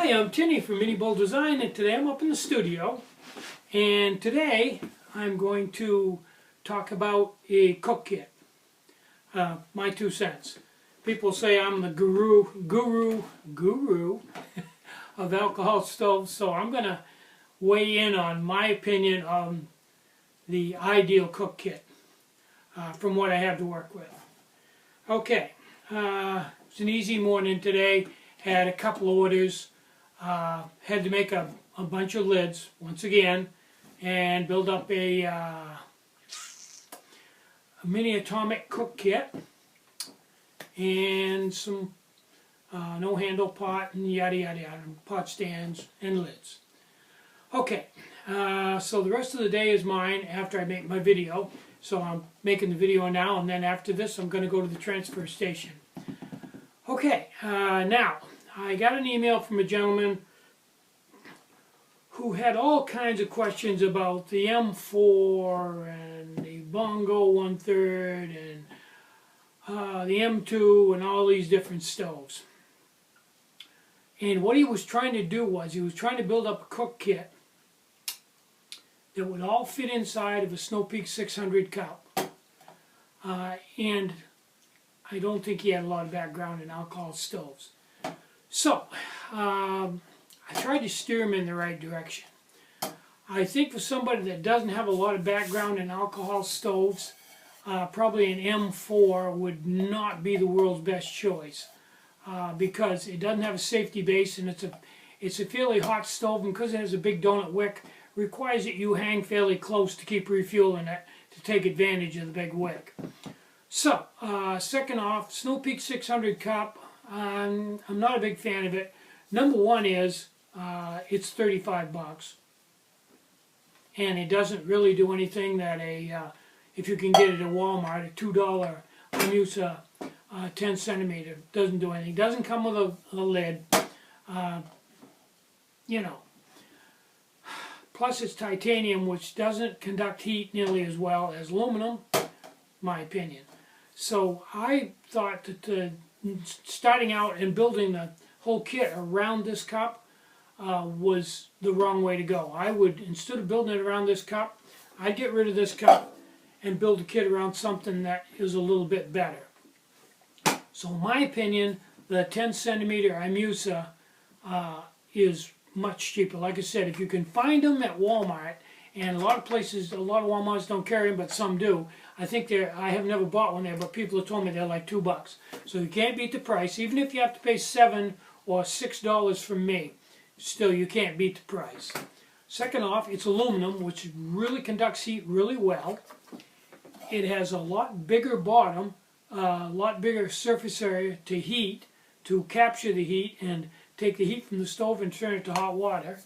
Hi, I'm Tinny from Mini Bowl Design, and today I'm up in the studio, and today I'm going to talk about a cook kit. My 2 cents. People say I'm the guru of alcohol stoves, so I'm going to weigh in on my opinion on the ideal cook kit from what I have to work with. Okay, it's an easy morning today. Had a couple orders. Had to make a bunch of lids once again and build up a mini atomic cook kit and some no handle pot and yada yada yada, pot stands and lids. Okay, so the rest of the day is mine after I make my video. So I'm making the video now, and then after this I'm going to go to the transfer station. Okay, now I got an email from a gentleman who had all kinds of questions about the M4 and the Bongo 1/3 and the M2 and all these different stoves. And what he was trying to do was he was trying to build up a cook kit that would all fit inside of a Snow Peak 600 cup. And I don't think he had a lot of background in alcohol stoves. So, I tried to steer him in the right direction. I think for somebody that doesn't have a lot of background in alcohol stoves, probably an M4 would not be the world's best choice because it doesn't have a safety base, and it's a fairly hot stove, and because it has a big donut wick, requires that you hang fairly close to keep refueling it to take advantage of the big wick. So, second off, Snow Peak 600 cup. I'm not a big fan of it. Number one is it's $35, and it doesn't really do anything that if you can get it at Walmart, a $2 Amusa 10 centimeter doesn't do anything. It doesn't come with a lid, you know. Plus it's titanium, which doesn't conduct heat nearly as well as aluminum, my opinion. So I thought that starting out and building the whole kit around this cup was the wrong way to go. I would, instead of building it around this cup, I'd get rid of this cup and build a kit around something that is a little bit better. So in my opinion, the 10 centimeter Imusa is much cheaper. Like I said, if you can find them at Walmart, and a lot of places, a lot of Walmarts don't carry them, but some do. I think I have never bought one there, but people have told me they're like $2. So you can't beat the price. Even if you have to pay $7 or $6 from me, still you can't beat the price. Second off, it's aluminum, which really conducts heat really well. It has a lot bigger bottom, a lot bigger surface area to heat, to capture the heat and take the heat from the stove and turn it to hot water.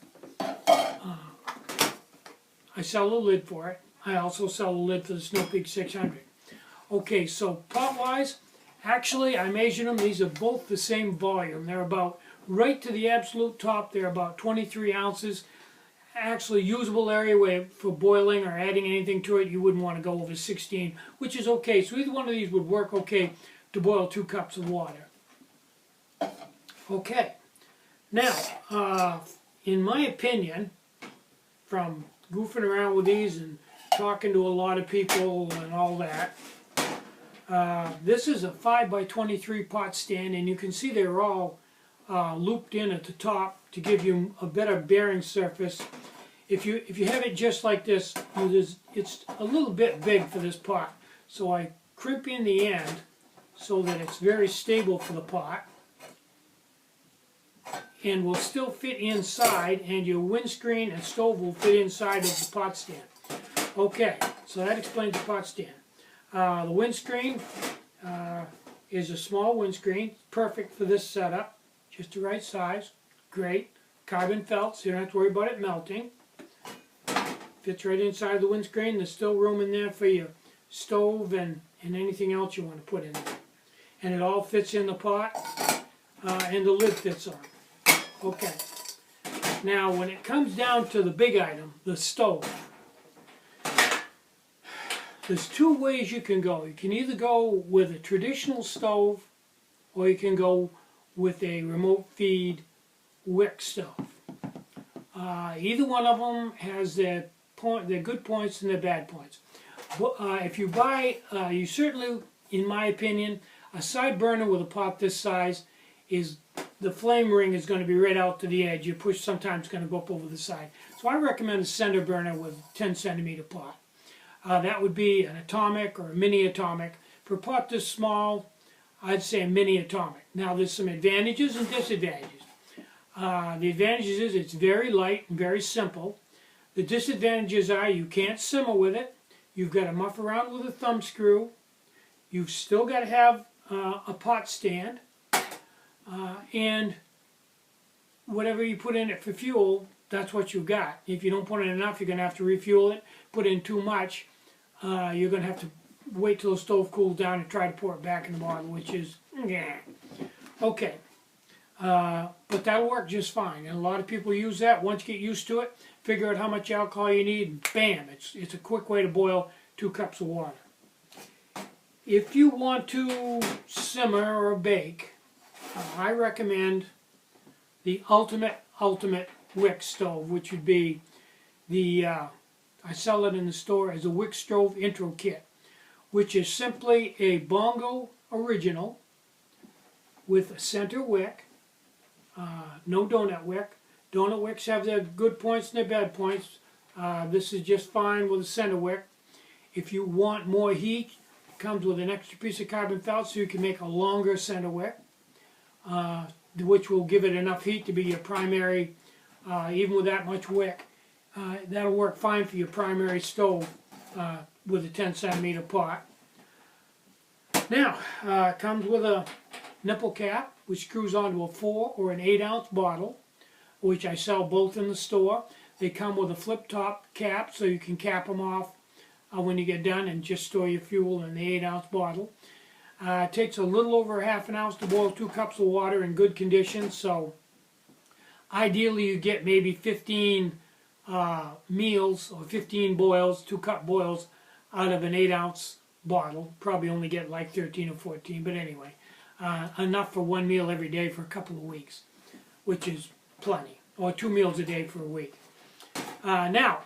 I sell a lid for it. I also sell a lid for the Snow Peak 600. Okay, so pot-wise, actually I measured them. These are both the same volume. They're about right to the absolute top. They're about 23 ounces. Actually, usable area where for boiling or adding anything to it, you wouldn't want to go over 16, which is okay. So either one of these would work okay to boil 2 cups of water. Okay, now, in my opinion, from goofing around with these and talking to a lot of people and all that, this is a 5x23 pot stand, and you can see they're all looped in at the top to give you a better bearing surface. If you have it just like this, it's a little bit big for this pot, so I crimp in the end so that it's very stable for the pot and will still fit inside, and your windscreen and stove will fit inside of the pot stand. Okay, so that explains the pot stand. The windscreen is a small windscreen, perfect for this setup, just the right size, great. Carbon felt, so you don't have to worry about it melting. Fits right inside the windscreen. There's still room in there for your stove and anything else you want to put in there. And it all fits in the pot, and the lid fits on. Okay, now when it comes down to the big item, the stove, there's 2 ways you can go. You can either go with a traditional stove, or you can go with a remote feed wick stove. Either one of them has their good points and their bad points. If you buy, you certainly, in my opinion, a side burner with a pot this size is, the flame ring is going to be right out to the edge. You push, sometimes it's going to go up over the side. So I recommend a center burner with a 10 centimeter pot. That would be an atomic or a mini atomic. For a pot this small, I'd say a mini atomic. Now there's some advantages and disadvantages. The advantages is it's very light and very simple. The disadvantages are you can't simmer with it. You've got to muff around with a thumb screw. You've still got to have a pot stand. And whatever you put in it for fuel, that's what you got. If you don't put in enough, you're going to have to refuel it. Put in too much, you're going to have to wait till the stove cools down and try to pour it back in the bottle, which is, yeah. Okay. But that'll work just fine. And a lot of people use that. Once you get used to it, figure out how much alcohol you need, and bam, it's a quick way to boil 2 cups of water. If you want to simmer or bake, I recommend the ultimate wick stove, which would be the, I sell it in the store as a wick stove intro kit, which is simply a Bongo original with a center wick, no donut wick. Donut wicks have their good points and their bad points. This is just fine with a center wick. If you want more heat, it comes with an extra piece of carbon felt so you can make a longer center wick, which will give it enough heat to be your primary, even with that much wick. That'll work fine for your primary stove with a 10 centimeter pot. Now, it comes with a nipple cap, which screws onto a 4 or an 8 ounce bottle, which I sell both in the store. They come with a flip top cap, so you can cap them off when you get done and just store your fuel in the 8 ounce bottle. It takes a little over half an ounce to boil 2 cups of water in good condition, so ideally you get maybe 15 meals or 15 boils, 2 cup boils out of an 8 ounce bottle. Probably only get like 13 or 14, but anyway, enough for 1 meal every day for a couple of weeks, which is plenty, or 2 meals a day for a week. Now,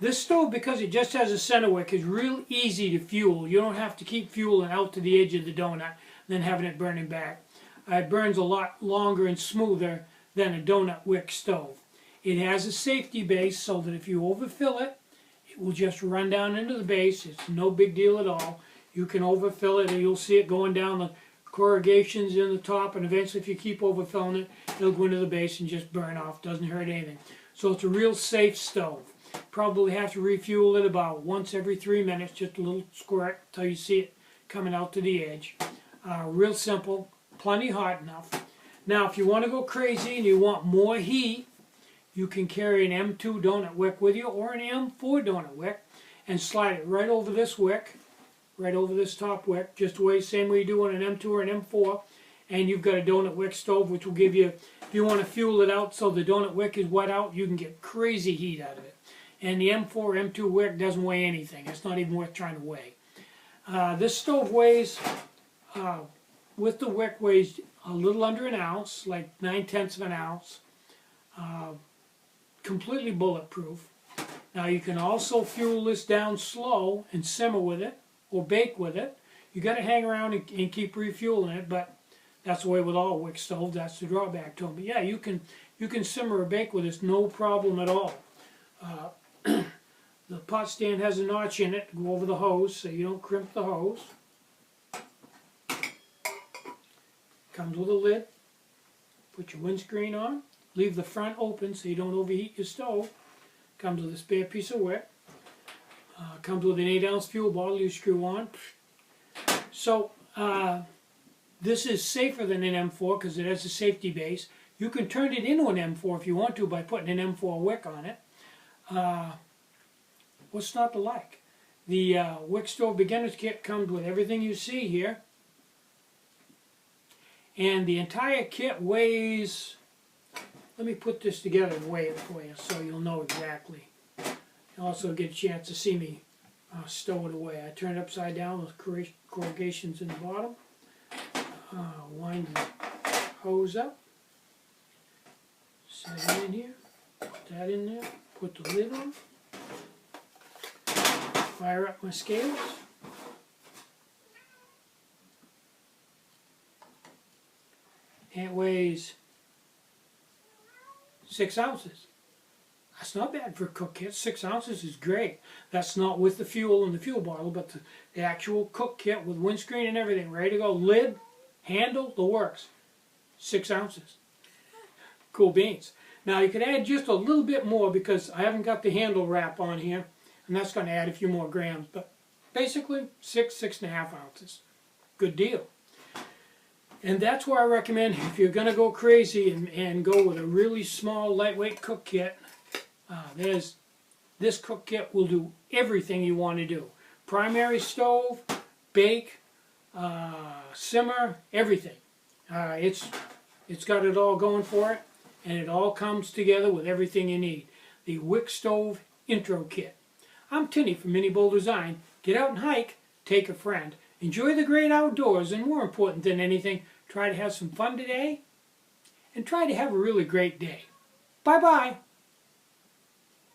this stove, because it just has a center wick, is real easy to fuel. You don't have to keep fueling out to the edge of the donut and then having it burning back. It burns a lot longer and smoother than a donut wick stove. It has a safety base so that if you overfill it, it will just run down into the base. It's no big deal at all. You can overfill it and you'll see it going down the corrugations in the top, and eventually if you keep overfilling it, it'll go into the base and just burn off. Doesn't hurt anything. So it's a real safe stove. Probably have to refuel it about once every 3 minutes, just a little squirt until you see it coming out to the edge. Real simple, plenty hot enough. Now if you want to go crazy and you want more heat, you can carry an M2 donut wick with you or an M4 donut wick and slide it right over this wick, right over this top wick, just the same way you do on an M2 or an M4, and you've got a donut wick stove which will give you, if you want to fuel it out so the donut wick is wet out, you can get crazy heat out of it. And the M4, M2 wick doesn't weigh anything. It's not even worth trying to weigh. This stove weighs, with the wick, weighs a little under an ounce, like 9/10 of an ounce. Completely bulletproof. Now you can also fuel this down slow and simmer with it or bake with it. You got to hang around and keep refueling it, but that's the way with all wick stoves. That's the drawback to them. But yeah, you can simmer or bake with this, no problem at all. The pot stand has a notch in it to go over the hose so you don't crimp the hose. Comes with a lid. Put your windscreen on. Leave the front open so you don't overheat your stove. Comes with a spare piece of wick. Comes with an 8 ounce fuel bottle you screw on. So this is safer than an M4 because it has a safety base. You can turn it into an M4 if you want to by putting an M4 wick on it. What's not to like? The Wick Stove Beginner's Kit comes with everything you see here. And the entire kit weighs, let me put this together and weigh it for you so you'll know exactly. You'll also get a chance to see me stow it away. I turn it upside down with corrugations in the bottom. Wind the hose up. Set it in here. Put that in there. Put the lid on. Fire up my scales. It weighs 6 ounces. That's not bad for a cook kit. 6 ounces is great. That's not with the fuel and the fuel bottle, but the actual cook kit with windscreen and everything, ready to go. Lid, handle, the works. 6 ounces. Cool beans. Now you could add just a little bit more because I haven't got the handle wrap on here, and that's going to add a few more grams. But basically 6.5 ounces. Good deal. And that's why I recommend, if you're going to go crazy and go with a really small, lightweight cook kit, this cook kit will do everything you want to do. Primary stove, bake, simmer, everything. It's got it all going for it, and it all comes together with everything you need. The Wick Stove Intro Kit. I'm Tinny from Mini Bowl Design. Get out and hike, take a friend, enjoy the great outdoors, and more important than anything, try to have some fun today, and try to have a really great day. Bye-bye.